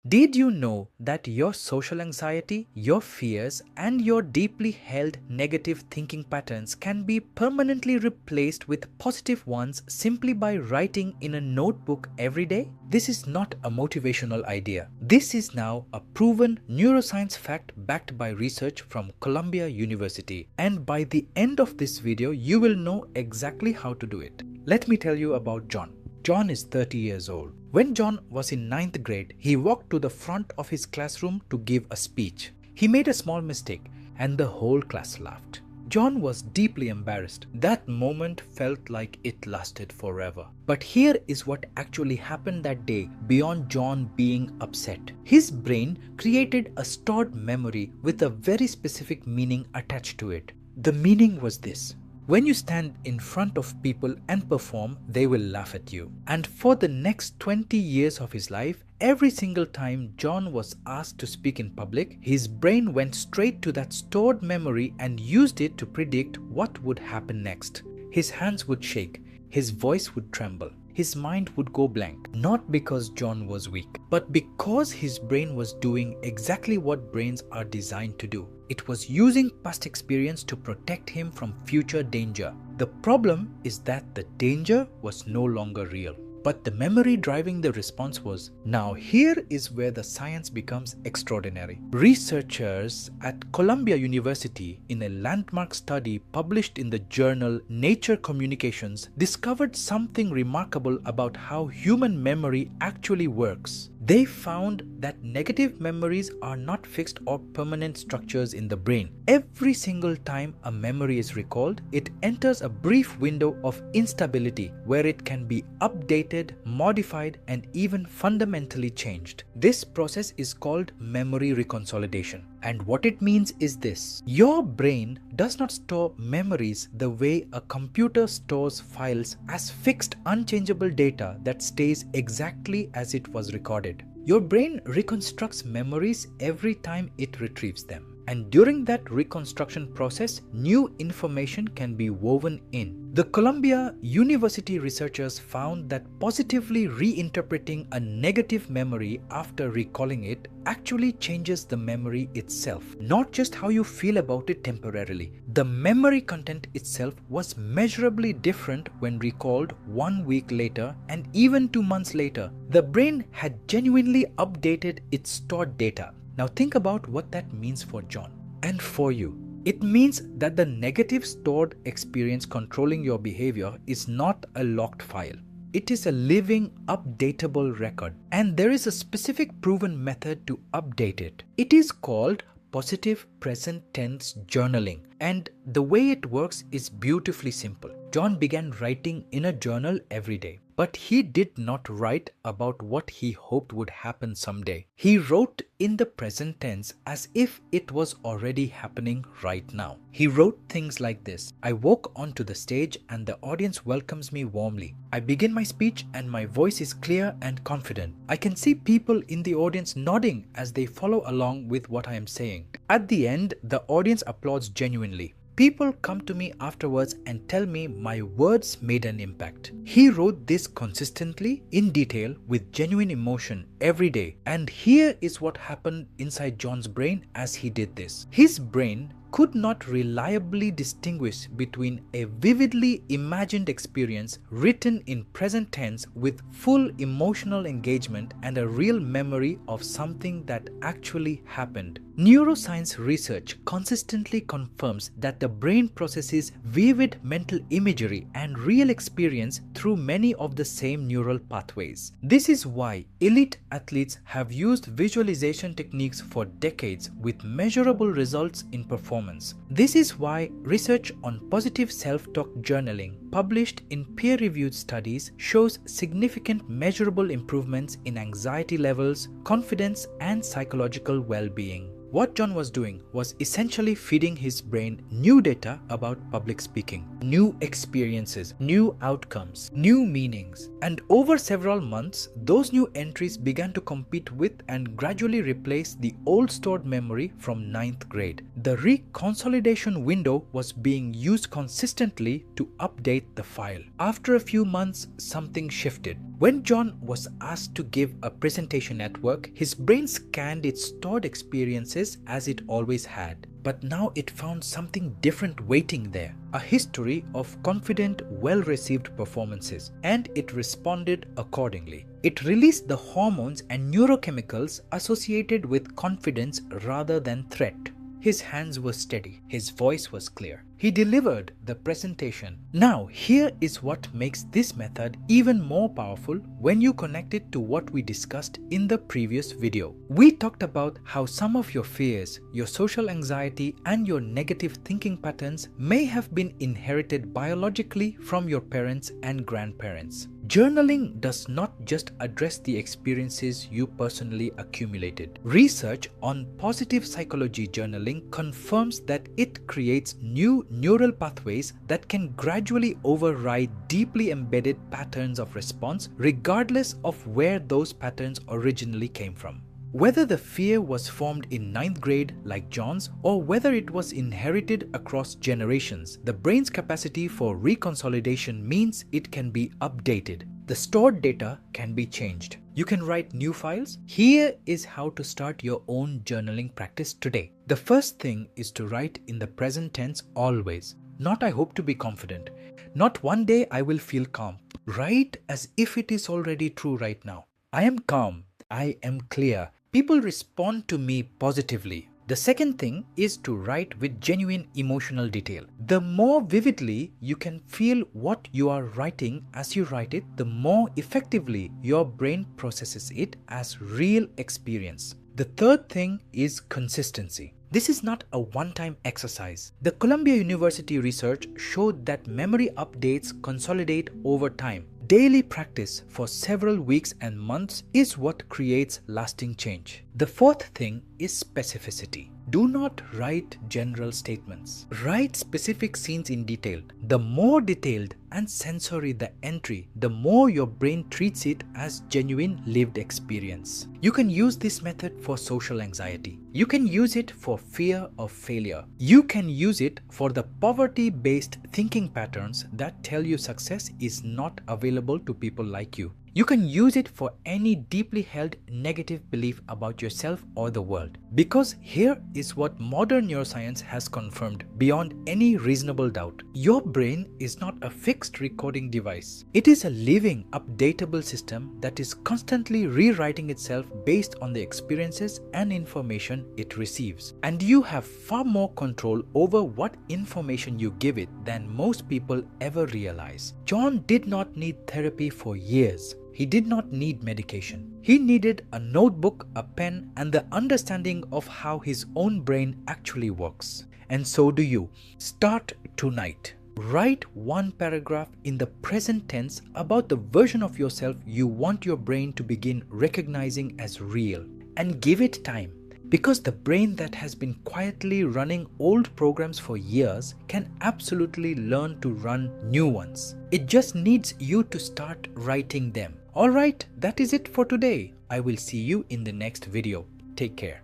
Did you know that your social anxiety, your fears, and your deeply held negative thinking patterns can be permanently replaced with positive ones simply by writing in a notebook every day? This is not a motivational idea. This is now a proven neuroscience fact backed by research from Columbia University. And by the end of this video, you will know exactly how to do it. Let me tell you about John. John is 30 years old. When John was in 9th grade, he walked to the front of his classroom to give a speech. He made a small mistake and the whole class laughed. John was deeply embarrassed. That moment felt like it lasted forever. But here is what actually happened that day beyond John being upset. His brain created a stored memory with a very specific meaning attached to it. The meaning was this: when you stand in front of people and perform, they will laugh at you. And for the next 20 years of his life, every single time John was asked to speak in public, his brain went straight to that stored memory and used it to predict what would happen next. His hands would shake, his voice would tremble, his mind would go blank. Not because John was weak, but because his brain was doing exactly what brains are designed to do. It was using past experience to protect him from future danger. The problem is that the danger was no longer real, but the memory driving the response was. Now here is where the science becomes extraordinary. Researchers at Columbia University, in a landmark study published in the journal Nature Communications, discovered something remarkable about how human memory actually works. They found that negative memories are not fixed or permanent structures in the brain. Every single time a memory is recalled, it enters a brief window of instability where it can be updated, modified, and even fundamentally changed. This process is called memory reconsolidation. And what it means is this: your brain does not store memories the way a computer stores files as fixed, unchangeable data that stays exactly as it was recorded. Your brain reconstructs memories every time it retrieves them. And during that reconstruction process, new information can be woven in. The Columbia University researchers found that positively reinterpreting a negative memory after recalling it actually changes the memory itself, not just how you feel about it temporarily. The memory content itself was measurably different when recalled 1 week later, and even 2 months later. The brain had genuinely updated its stored data. Now think about what that means for John and for you. It means that the negative stored experience controlling your behavior is not a locked file. It is a living, updatable record, and there is a specific proven method to update it. It is called positive present tense journaling, and the way it works is beautifully simple. John began writing in a journal every day, but he did not write about what he hoped would happen someday. He wrote in the present tense as if it was already happening right now. He wrote things like this: I walk onto the stage and the audience welcomes me warmly. I begin my speech and my voice is clear and confident. I can see people in the audience nodding as they follow along with what I am saying. At the end, the audience applauds genuinely. People come to me afterwards and tell me my words made an impact. He wrote this consistently, in detail, with genuine emotion every day. And here is what happened inside John's brain as he did this. His brain could not reliably distinguish between a vividly imagined experience written in present tense with full emotional engagement and a real memory of something that actually happened. Neuroscience research consistently confirms that the brain processes vivid mental imagery and real experience through many of the same neural pathways. This is why elite athletes have used visualization techniques for decades with measurable results in performance. This is why research on positive self-talk journaling, published in peer-reviewed studies, shows significant measurable improvements in anxiety levels, confidence, and psychological well-being. What John was doing was essentially feeding his brain new data about public speaking, new experiences, new outcomes, new meanings. And over several months, those new entries began to compete with and gradually replace the old stored memory from 9th grade. The reconsolidation window was being used consistently to update the file. After a few months, something shifted. When John was asked to give a presentation at work, his brain scanned its stored experiences as it always had. But now it found something different waiting there, a history of confident, well-received performances, and it responded accordingly. It released the hormones and neurochemicals associated with confidence rather than threat. His hands were steady, his voice was clear. He delivered the presentation. Now, here is what makes this method even more powerful when you connect it to what we discussed in the previous video. We talked about how some of your fears, your social anxiety, and your negative thinking patterns may have been inherited biologically from your parents and grandparents. Journaling does not just address the experiences you personally accumulated. Research on positive psychology journaling confirms that it creates new neural pathways that can gradually override deeply embedded patterns of response, regardless of where those patterns originally came from. Whether the fear was formed in 9th grade like John's, or whether it was inherited across generations, the brain's capacity for reconsolidation means it can be updated. The stored data can be changed. You can write new files. Here is how to start your own journaling practice today. The first thing is to write in the present tense always. Not "I hope to be confident." Not "one day I will feel calm." Write as if it is already true right now. I am calm. I am clear. People respond to me positively. The second thing is to write with genuine emotional detail. The more vividly you can feel what you are writing as you write it, the more effectively your brain processes it as real experience. The third thing is consistency. This is not a one-time exercise. The Columbia University research showed that memory updates consolidate over time. Daily practice for several weeks and months is what creates lasting change. The fourth thing is specificity. Do not write general statements. Write specific scenes in detail. The more detailed and sensory the entry, the more your brain treats it as genuine lived experience. You can use this method for social anxiety. You can use it for fear of failure. You can use it for the poverty-based thinking patterns that tell you success is not available to people like you. You can use it for any deeply held negative belief about yourself or the world. Because here is what modern neuroscience has confirmed beyond any reasonable doubt. Your brain is not a fixed recording device. It is a living, updatable system that is constantly rewriting itself based on the experiences and information it receives. And you have far more control over what information you give it than most people ever realize. John did not need therapy for years. He did not need medication. He needed a notebook, a pen, and the understanding of how his own brain actually works. And so do you. Start tonight. Write one paragraph in the present tense about the version of yourself you want your brain to begin recognizing as real. And give it time. Because the brain that has been quietly running old programs for years can absolutely learn to run new ones. It just needs you to start writing them. Alright, that is it for today. I will see you in the next video. Take care.